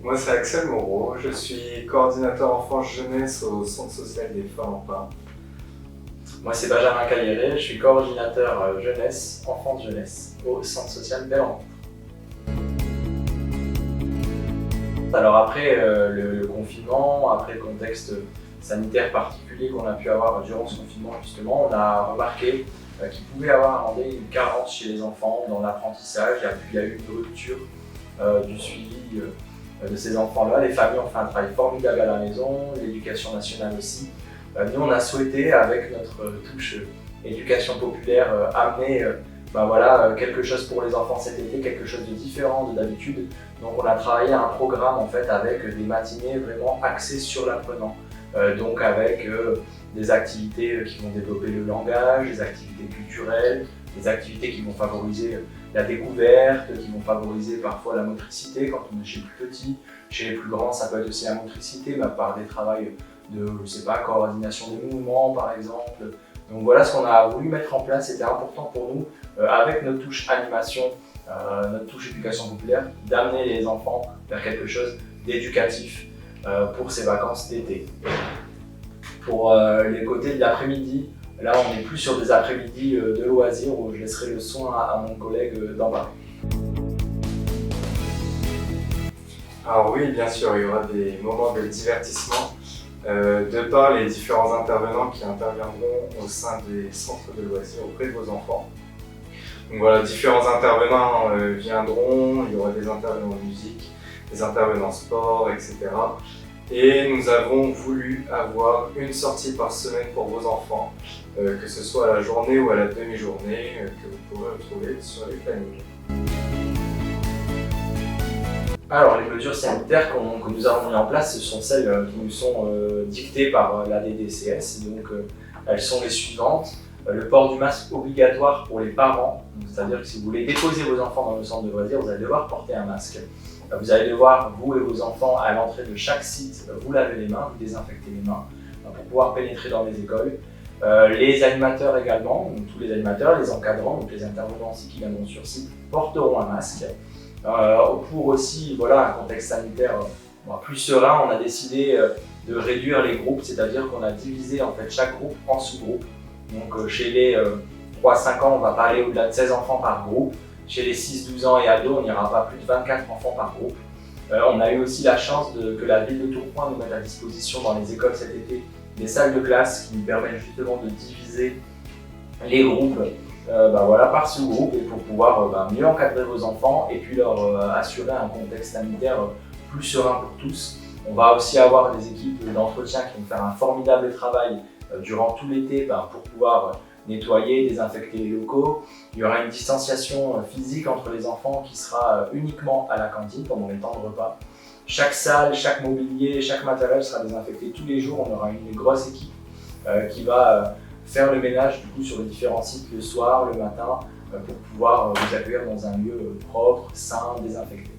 Moi, c'est Axel Moreau, je suis coordinateur enfance-jeunesse au Centre social des Follentin. Moi, c'est Benjamin Cailleret, je suis coordinateur jeunesse, enfance-jeunesse au Centre social Belle Rencontre. Alors après le confinement, après le contexte sanitaire particulier qu'on a pu avoir durant ce confinement, justement, on a remarqué qu'il pouvait y avoir une carence chez les enfants dans l'apprentissage, et puis il y a eu une rupture du suivi de ces enfants-là. Les familles ont fait un travail formidable à la maison, l'éducation nationale aussi. Nous, on a souhaité, avec notre touche éducation populaire, amener quelque chose pour les enfants cet été, quelque chose de différent de d'habitude. Donc on a travaillé un programme en fait avec des matinées vraiment axées sur l'apprenant. Donc avec des activités qui vont développer le langage, des activités culturelles, des activités qui vont favoriser la découverte, qui vont favoriser parfois la motricité quand on est chez les plus petits. Chez les plus grands, ça peut être aussi la motricité, mais par des travails de, coordination des mouvements par exemple. Donc voilà ce qu'on a voulu mettre en place, c'était important pour nous, avec notre touche animation, notre touche éducation populaire, d'amener les enfants vers quelque chose d'éducatif pour ces vacances d'été. Pour les côtés de l'après-midi, là on est plus sur des après-midi de loisirs où je laisserai le soin à mon collègue d'en parler. Alors oui, bien sûr, il y aura des moments de divertissement de par les différents intervenants qui interviendront au sein des centres de loisirs auprès de vos enfants. Donc voilà, différents intervenants viendront, il y aura des intervenants en musique, des intervenants sport, etc. Et nous avons voulu avoir une sortie par semaine pour vos enfants, que ce soit à la journée ou à la demi-journée, que vous pourrez retrouver sur les plannings. Alors les mesures sanitaires que nous avons mises en place, ce sont celles qui nous sont dictées par la DDCS. Donc elles sont les suivantes. Le port du masque obligatoire pour les parents, c'est-à-dire que si vous voulez déposer vos enfants dans le centre de loisirs, vous allez devoir porter un masque. Vous allez devoir, vous et vos enfants, à l'entrée de chaque site, vous laver les mains, vous désinfecter les mains pour pouvoir pénétrer dans les écoles. Les animateurs également, donc tous les animateurs, les encadrants, donc les intervenants aussi qui viendront sur site, porteront un masque. Pour aussi un contexte sanitaire plus serein, on a décidé de réduire les groupes, c'est-à-dire qu'on a divisé en fait chaque groupe en sous-groupes. Donc chez les 3-5 ans, on ne va pas aller au-delà de 16 enfants par groupe. Chez les 6-12 ans et ados, on n'ira pas plus de 24 enfants par groupe. On a eu aussi la chance que la ville de Tourcoing nous mette à disposition dans les écoles cet été des salles de classe qui nous permettent justement de diviser les groupes par sous-groupe et pour pouvoir mieux encadrer vos enfants et puis leur assurer un contexte sanitaire plus serein pour tous. On va aussi avoir des équipes d'entretien qui vont faire un formidable travail durant tout l'été pour pouvoir nettoyer, désinfecter les locaux. Il y aura une distanciation physique entre les enfants qui sera uniquement à la cantine pendant les temps de repas. Chaque salle, chaque mobilier, chaque matériel sera désinfecté tous les jours. On aura une grosse équipe qui va faire le ménage sur les différents sites le soir, le matin, pour pouvoir vous accueillir dans un lieu propre, sain, désinfecté.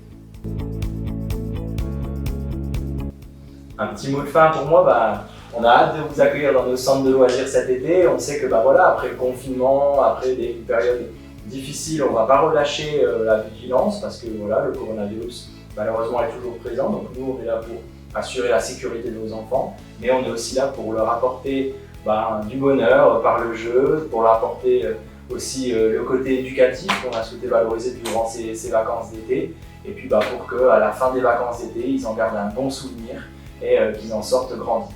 Un petit mot de fin pour moi, on a hâte de vous accueillir dans nos centres de loisirs cet été. On sait que après le confinement, après des périodes difficiles, on ne va pas relâcher la vigilance parce que le coronavirus malheureusement est toujours présent. Donc nous on est là pour assurer la sécurité de nos enfants, mais on est aussi là pour leur apporter du bonheur par le jeu, pour leur apporter aussi le côté éducatif qu'on a souhaité valoriser durant ces vacances d'été, et puis pour qu'à la fin des vacances d'été, ils en gardent un bon souvenir et qu'ils en sortent grandis.